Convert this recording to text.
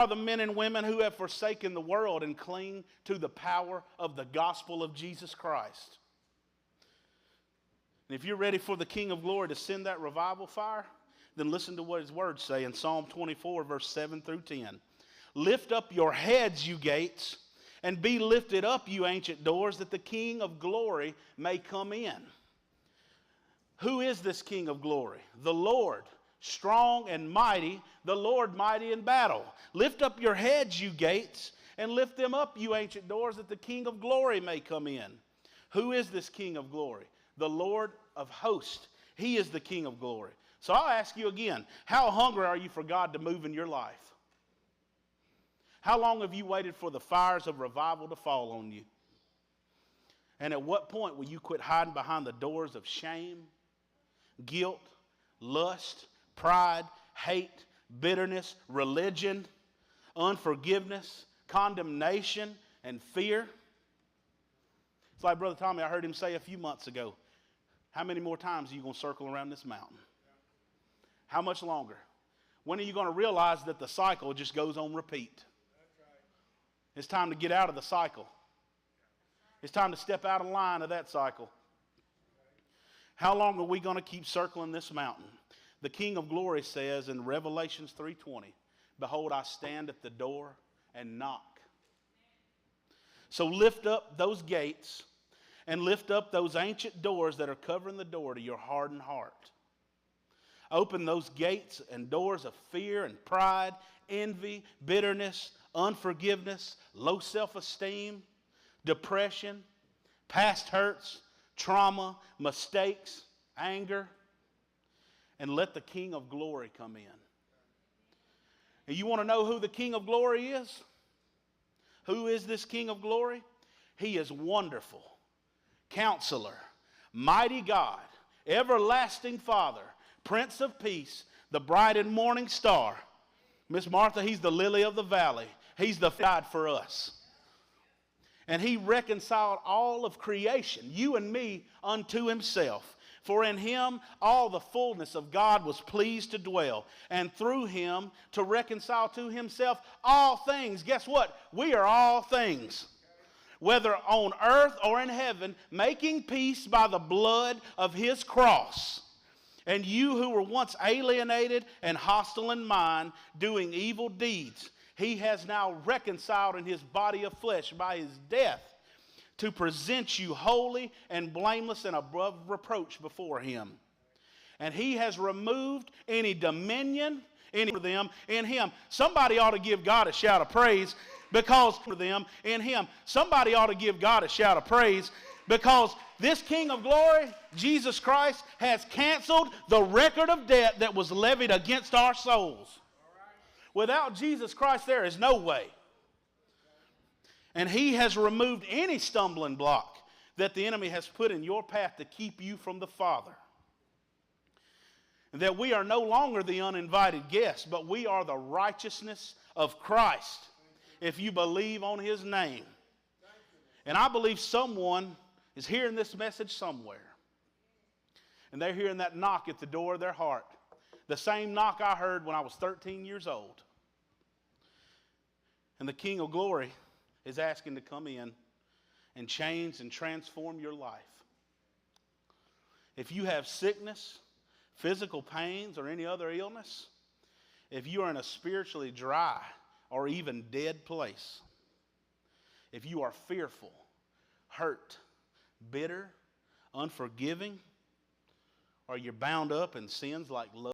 are the men and women who have forsaken the world and cling to the power of the gospel of Jesus Christ. And if you're ready for the King of Glory to send that revival fire, then listen to what his words say in Psalm 24, verse 7 through 10. Lift up your heads, you gates, and be lifted up, you ancient doors, that the King of Glory may come in. Who is this King of Glory? The Lord, strong and mighty, the Lord mighty in battle. Lift up your heads, you gates, and lift them up, you ancient doors, that the King of Glory may come in. Who is this King of Glory? The Lord of hosts. He is the King of Glory. So I'll ask you again, how hungry are you for God to move in your life? How long have you waited for the fires of revival to fall on you? And at what point will you quit hiding behind the doors of shame, guilt, lust, pride, hate, bitterness, religion, unforgiveness, condemnation, and fear? It's like Brother Tommy, I heard him say a few months ago, how many more times are you going to circle around this mountain? How much longer? When are you going to realize that the cycle just goes on repeat? It's time to get out of the cycle. It's time to step out of line of that cycle. How long are we going to keep circling this mountain? The King of Glory says in Revelations 3:20, behold, I stand at the door and knock. So lift up those gates and lift up those ancient doors that are covering the door to your hardened heart. Open those gates and doors of fear and pride, envy, bitterness, unforgiveness, low self-esteem, depression, past hurts, trauma, mistakes, anger, and let the King of Glory come in. And you want to know who the King of Glory is? Who is this King of Glory? He is wonderful, Counselor, mighty God, everlasting Father, Prince of Peace, the bright and morning star. Miss Martha, he's the lily of the valley. He's the God for us. And he reconciled all of creation, you and me, unto himself. For in him all the fullness of God was pleased to dwell, and through him to reconcile to himself all things. Guess what? We are all things, whether on earth or in heaven, making peace by the blood of his cross. And you who were once alienated and hostile in mind, doing evil deeds, he has now reconciled in his body of flesh by his death, to present you holy and blameless and above reproach before him. And he has removed any dominion, any of them in him. Somebody ought to give God a shout of praise because for them in him. Somebody ought to give God a shout of praise because this King of Glory, Jesus Christ, has canceled the record of debt that was levied against our souls. Without Jesus Christ, there is no way. And he has removed any stumbling block that the enemy has put in your path to keep you from the Father. That we are no longer the uninvited guests, but we are the righteousness of Christ if you believe on his name. And I believe someone is hearing this message somewhere. And they're hearing that knock at the door of their heart. The same knock I heard when I was 13 years old. And the King of Glory is asking to come in and change and transform your life. If you have sickness, physical pains, or any other illness, if you are in a spiritually dry or even dead place, if you are fearful, hurt, bitter, unforgiving, or you're bound up in sins like lust,